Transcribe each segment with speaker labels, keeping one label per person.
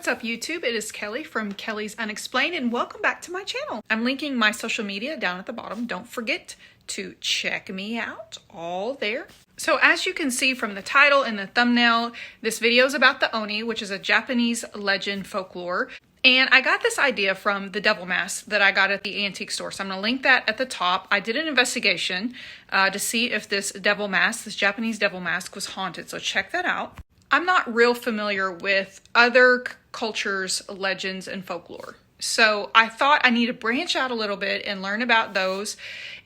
Speaker 1: What's up YouTube? It is Kelly from Kelly's Unexplained and welcome back to my channel. I'm linking my social media down at the bottom. Don't forget to check me out all there. So as you can see from the title and the thumbnail, this video is about the Oni, which is a Japanese legend folklore. And I got this idea from the devil mask that I got at the antique store. So I'm going to link that at the top. I did an investigation to see if this devil mask, this Japanese devil mask, was haunted. So check that out. I'm not real familiar with other cultures, legends, and folklore. So I thought I need to branch out a little bit and learn about those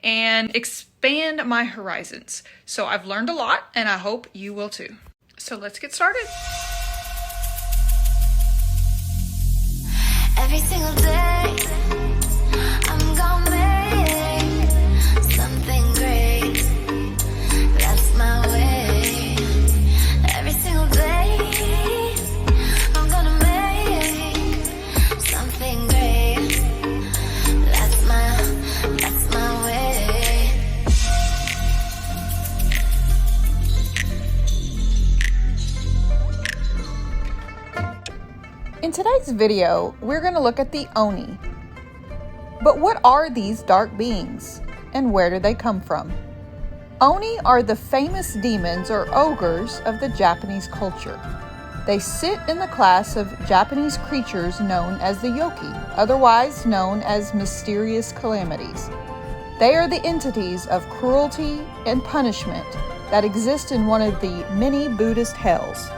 Speaker 1: and expand my horizons. So I've learned a lot and I hope you will too. So let's get started.
Speaker 2: Every single day, I'm gonna make something great. That's my way. Every single day, I'm gonna make something great. That's my way.
Speaker 1: In today's video, we're going to look at the Oni. But what are these dark beings and where do they come from? Oni are the famous demons or ogres of the Japanese culture. They sit in the class of Japanese creatures known as the yoki, otherwise known as mysterious calamities. They are the entities of cruelty and punishment that exist in one of the many Buddhist hells.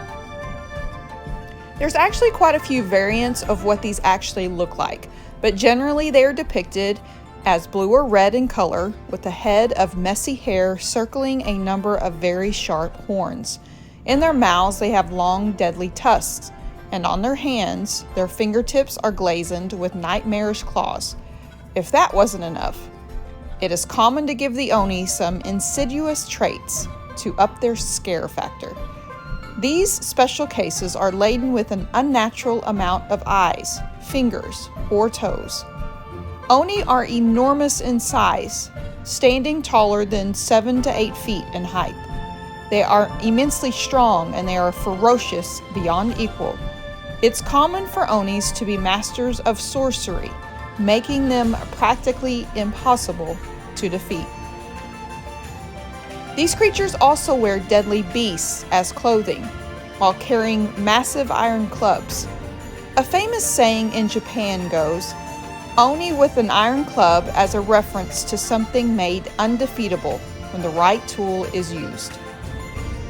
Speaker 1: There's actually quite a few variants of what these actually look like, but generally they are depicted as blue or red in color with a head of messy hair circling a number of very sharp horns. In their mouths they have long deadly tusks, and on their hands their fingertips are glazoned with nightmarish claws. If that wasn't enough, it is common to give the Oni some insidious traits to up their scare factor. These special cases are laden with an unnatural amount of eyes, fingers, or toes. Oni are enormous in size, standing taller than 7 to 8 feet in height. They are immensely strong and they are ferocious beyond equal. It's common for Onis to be masters of sorcery, making them practically impossible to defeat. These creatures also wear deadly beasts as clothing, while carrying massive iron clubs. A famous saying in Japan goes, "Oni with an iron club" as a reference to something made undefeatable when the right tool is used.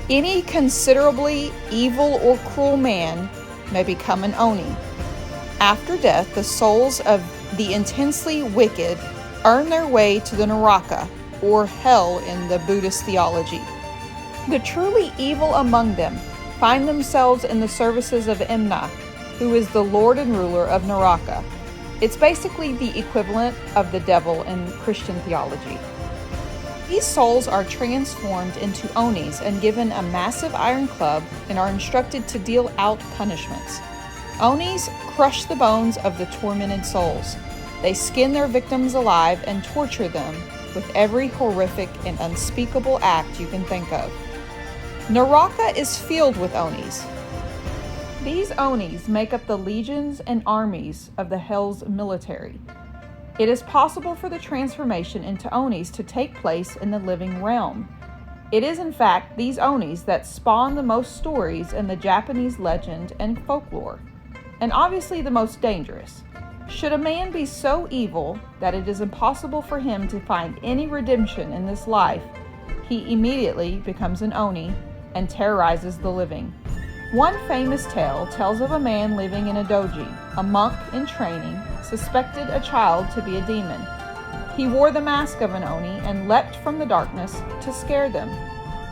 Speaker 1: Any considerably evil or cruel man may become an Oni. After death, the souls of the intensely wicked earn their way to the Naraka, or hell in the Buddhist theology. The truly evil among them find themselves in the services of Imna, who is the lord and ruler of Naraka. It's basically the equivalent of the devil in Christian theology. These souls are transformed into Onis and given a massive iron club and are instructed to deal out punishments. Onis crush the bones of the tormented souls. They skin their victims alive and torture them with every horrific and unspeakable act you can think of. Naraka is filled with Onis. These Onis make up the legions and armies of the hell's military. It is possible for the transformation into Onis to take place in the living realm. It is in fact these Onis that spawn the most stories in the Japanese legend and folklore, and obviously the most dangerous. Should a man be so evil that it is impossible for him to find any redemption in this life, he immediately becomes an Oni and terrorizes the living. One famous tale tells of a man living in a doji. A monk in training suspected a child to be a demon. He wore the mask of an Oni and leapt from the darkness to scare them,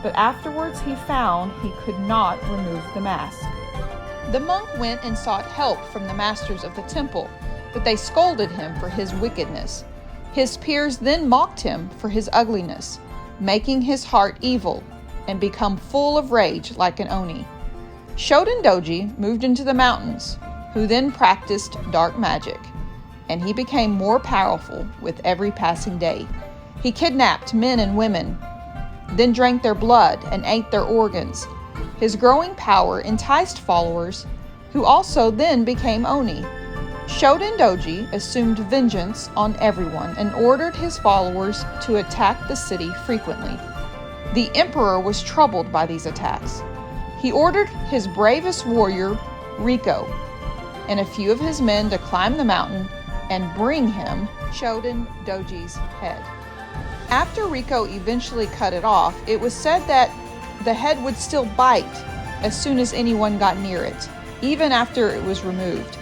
Speaker 1: but afterwards he found he could not remove the mask. The monk went and sought help from the masters of the temple, but they scolded him for his wickedness. His peers then mocked him for his ugliness, making his heart evil and become full of rage like an Oni. Shoten Doji moved into the mountains, who then practiced dark magic, and he became more powerful with every passing day. He kidnapped men and women, then drank their blood and ate their organs. His growing power enticed followers who also then became Oni. Shoten Doji assumed vengeance on everyone and ordered his followers to attack the city frequently. The emperor was troubled by these attacks. He ordered his bravest warrior, Riko, and a few of his men to climb the mountain and bring him Shoten Doji's head. After Riko eventually cut it off, it was said that the head would still bite as soon as anyone got near it, even after it was removed.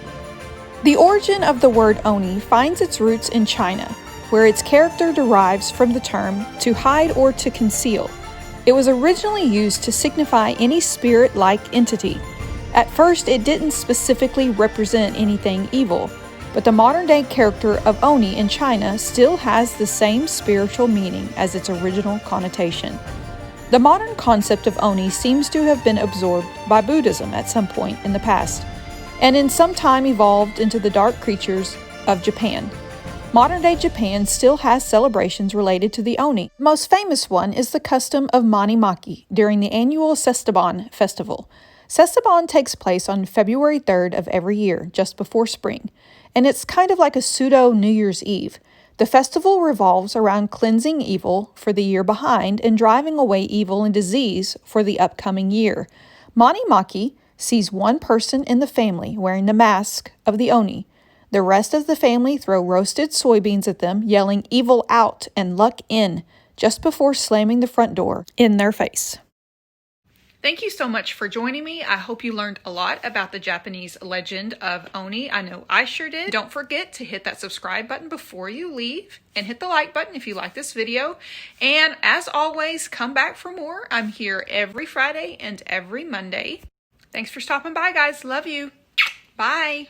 Speaker 1: The origin of the word Oni finds its roots in China, where its character derives from the term to hide or to conceal. It was originally used to signify any spirit-like entity. At first, it didn't specifically represent anything evil, but the modern-day character of Oni in China still has the same spiritual meaning as its original connotation. The modern concept of Oni seems to have been absorbed by Buddhism at some point in the past, and in some time evolved into the dark creatures of Japan. Modern-day Japan still has celebrations related to the Oni. The most famous one is the custom of Mani-Maki during the annual Sestaban festival. Sestaban takes place on February 3rd of every year, just before spring, and it's kind of like a pseudo New Year's Eve. The festival revolves around cleansing evil for the year behind and driving away evil and disease for the upcoming year. Mani-Maki sees one person in the family wearing the mask of the Oni. The rest of the family throw roasted soybeans at them, yelling evil out and luck in, just before slamming the front door in their face. Thank you so much for joining me. I hope you learned a lot about the Japanese legend of Oni. I know I sure did. Don't forget to hit that subscribe button before you leave and hit the like button if you like this video. And as always, come back for more. I'm here every Friday and every Monday. Thanks for stopping by, guys. Love you. Bye.